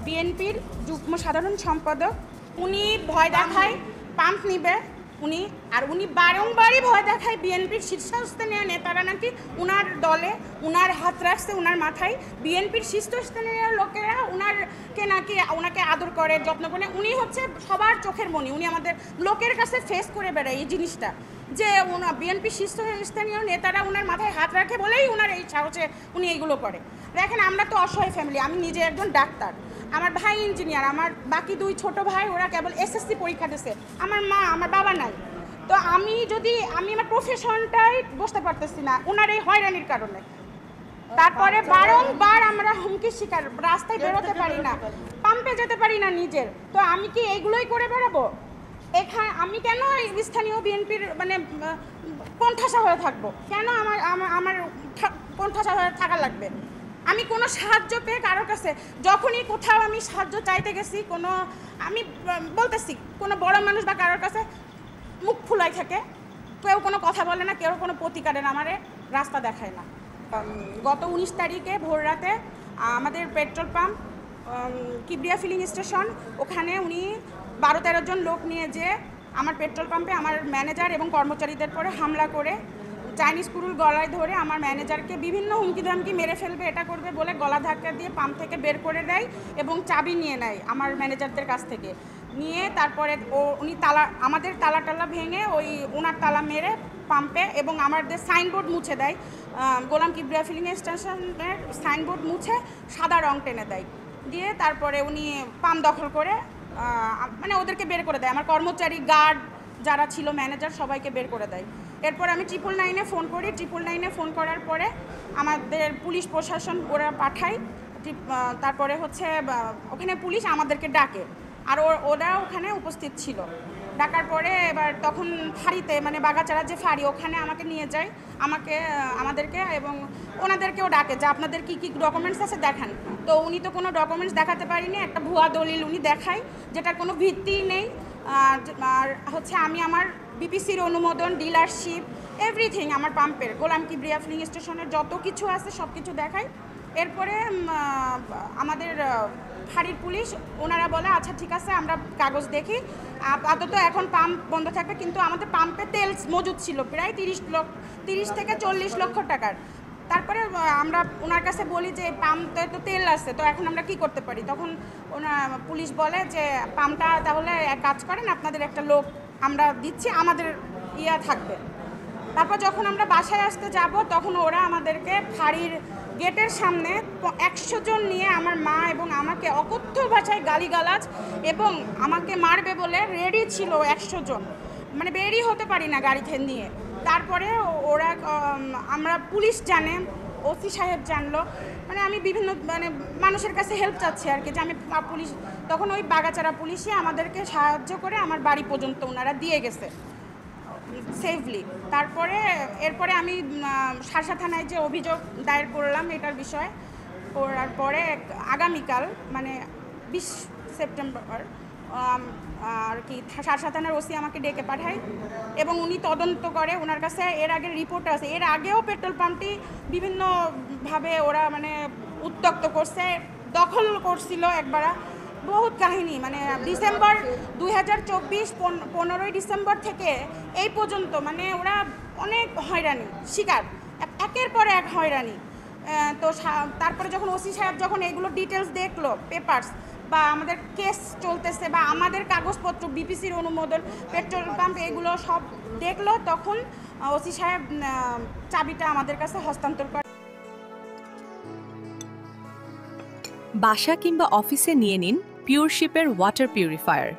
বিএনপির যুগ্ম সাধারণ সম্পাদক। উনি ভয় দেখায় পাম্প নিবে উনি বারংবারই ভয় দেখায় বিএনপির শীর্ষস্থানীয় নেতারা নাকি উনার দলে উনার হাত রাখছে উনার মাথায়। বিএনপির শীর্ষস্থানীয় লোকেরা ওনাকে আদর করে, যত্ন করে। উনি হচ্ছে সবার চোখের মণি। উনি আমাদের লোকের কাছে ফেস করে বেড়ায় এই জিনিসটা, যে বিএনপির শীর্ষস্থানীয় নেতারা উনার মাথায় হাত রাখে বলেই উনার এই সাহসে উনি এইগুলো করে। দেখেন, আমরা তো অসহায় ফ্যামিলি। আমি নিজে একজন ডাক্তার, আমার ভাই ইঞ্জিনিয়ার, আমার বাকি 2 ছোট ভাই ওরা কেবল এসএসসি পরীক্ষা দিয়েছে, আমার মা আমার বাবা নাই। তো আমি আমার প্রফেশনটাই বসতে পারতেছি না ওনার এই হয়রানির কারণে। তারপরে বারংবার আমরা হুমকির শিকার, রাস্তায় বেরোতে পারি না, পাম্পে যেতে পারি না নিজের। তো আমি কি এইগুলোই করে বেড়াবো? আমি কেন স্থানীয় বিএনপির মানে কোণঠাসা হয়ে থাকবো? কেন আমার কোণঠাসা হয়ে থাকা লাগবে? আমি কোনো সাহায্য পেয়ে কারোর কাছে যখনই কোথাও আমি সাহায্য চাইতে গেছি, আমি বলতেছি কোনো বড় মানুষ বা কারোর কাছে মুখ ফুলাই থাকে, কেউ কোনো কথা বলে না, কেউ কোনো প্রতিকারের আমারে রাস্তা দেখায় না। গত 19 তারিখে ভোর রাতে আমাদের petrol pump Kibria filling station, ওখানে উনি 12-13 জন লোক নিয়ে যে আমার পেট্রোল পাম্পে আমার ম্যানেজার এবং কর্মচারীদের পরে হামলা করে চাইনিজ কুরুল গলায় ধরে আমার ম্যানেজারকে বিভিন্ন হুমকি ধামকি মেরে ফেলবে, এটা করবে বলে গলা ধাক্কা দিয়ে পাম্প থেকে বের করে দেয় এবং চাবি নিয়ে নেয় আমার ম্যানেজারদের কাছ থেকে। নিয়ে তারপরে উনি আমাদের তালা ভেঙে ওনার তালা মেরে পাম্পে এবং আমাদের সাইনবোর্ড মুছে দেয়। গোলাম কিবরিয়া ফিলিং স্টেশনের সাইনবোর্ড মুছে সাদা রং টেনে দেয়। দিয়ে তারপরে উনি পাম্প দখল করে মানে ওদেরকে বের করে দেয়। আমার কর্মচারী, গার্ড যারা ছিল, ম্যানেজার, সবাইকে বের করে দেয়। এরপর আমি 999-এ ফোন করি। 999-এ ফোন করার পরে আমাদের পুলিশ প্রশাসন ওরা পাঠায়। তারপরে হচ্ছে ওখানে পুলিশ আমাদেরকে ডাকে, আর ওরা ওখানে উপস্থিত ছিল। ডাকার পরে এবার তখন ফাঁড়িতে, মানে বাগাচাড়ার যে ফাঁড়ি, ওখানে আমাকে নিয়ে যায়, আমাদেরকে এবং ওনাদেরকেও ডাকে যে আপনাদের কী ডকুমেন্টস আছে দেখান। তো উনি তো কোনো ডকুমেন্টস দেখাতে পারিনি, একটা ভুয়া দলিল উনি দেখায় যেটার কোনো ভিত্তিই নেই। আর হচ্ছে আমি আমার বিপিসির অনুমোদন, ডিলারশিপ, এভরিথিং আমার পাম্পের, গোলাম কিবরিয়া ফিলিং স্টেশনের যত কিছু আছে সব কিছু দেখায়। এরপরে আমাদের ফাঁড়ির পুলিশ ওনারা বলে আচ্ছা ঠিক আছে, আমরা কাগজ দেখি, আপাতত এখন পাম্প বন্ধ থাকবে। কিন্তু আমাদের পাম্পে তেল মজুদ ছিল প্রায় 30 থেকে 40 লক্ষ টাকার। তারপরে আমরা ওনার কাছে বলি যে পাম্পে তো তেল আছে, তো এখন আমরা কি করতে পারি? তখন পুলিশ বলে যে পাম্পটা তাহলে এক কাজ করেন, আপনাদের একটা লোক আমরা দিচ্ছি, আমাদের থাকবে। তারপর যখন আমরা বাসায় আসতে যাব, তখন ওরা আমাদেরকে ফাঁড়ির গেটের সামনে 100 জন নিয়ে আমার মা এবং আমাকে অকথ্য ভাষায় গালিগালাজ এবং আমাকে মারবে বলে রেডি ছিল 100 জন। মানে বেরিয়ে হতে পারি না গাড়ি থেকে নিয়ে। তারপরে আমরা পুলিশ জানে, ওসি সাহেব জানলো, মানে আমি বিভিন্ন মানুষের কাছে হেল্প চাচ্ছি আর কি, যে আমি পুলিশ, তখন ওই বাগাচাড়া পুলিশই আমাদেরকে সাহায্য করে আমার বাড়ি পর্যন্ত ওনারা দিয়ে গেছে সেফলি। এরপরে আমি শার্শা থানায় যে অভিযোগ দায়ের করলাম এটার বিষয়ে, করার পরে আগামীকাল মানে 20 সেপ্টেম্বর আর কি শার্শা থানার ওসি আমাকে ডেকে পাঠায় এবং উনি তদন্ত করে। ওনার কাছে এর আগের রিপোর্ট আছে, এর আগেও পেট্রোল পাম্পটি বিভিন্নভাবে ওরা মানে উত্তক্ত করছে, দখল করছিল একবার, বহুত কাহিনী। মানে ডিসেম্বর 2024 15ই ডিসেম্বর থেকে এই পর্যন্ত মানে ওরা অনেক হয়রানি শিকার, একের পর এক হয়রানি। তো তারপরে যখন ওসি সাহেব যখন এগুলো ডিটেলস দেখলো, পেপারস বা আমাদের কেস চলতেছে বা আমাদের কাগজপত্র, বিপিসির অনুমোদন, পেট্রোল পাম্প, এগুলো সব দেখলো, তখন ওসি সাহেব চাবিটা আমাদের কাছে হস্তান্তর করে। বাসা কিংবা অফিসে নিয়ে নিন পিওরশিপের ওয়াটার পিউরিফায়ার।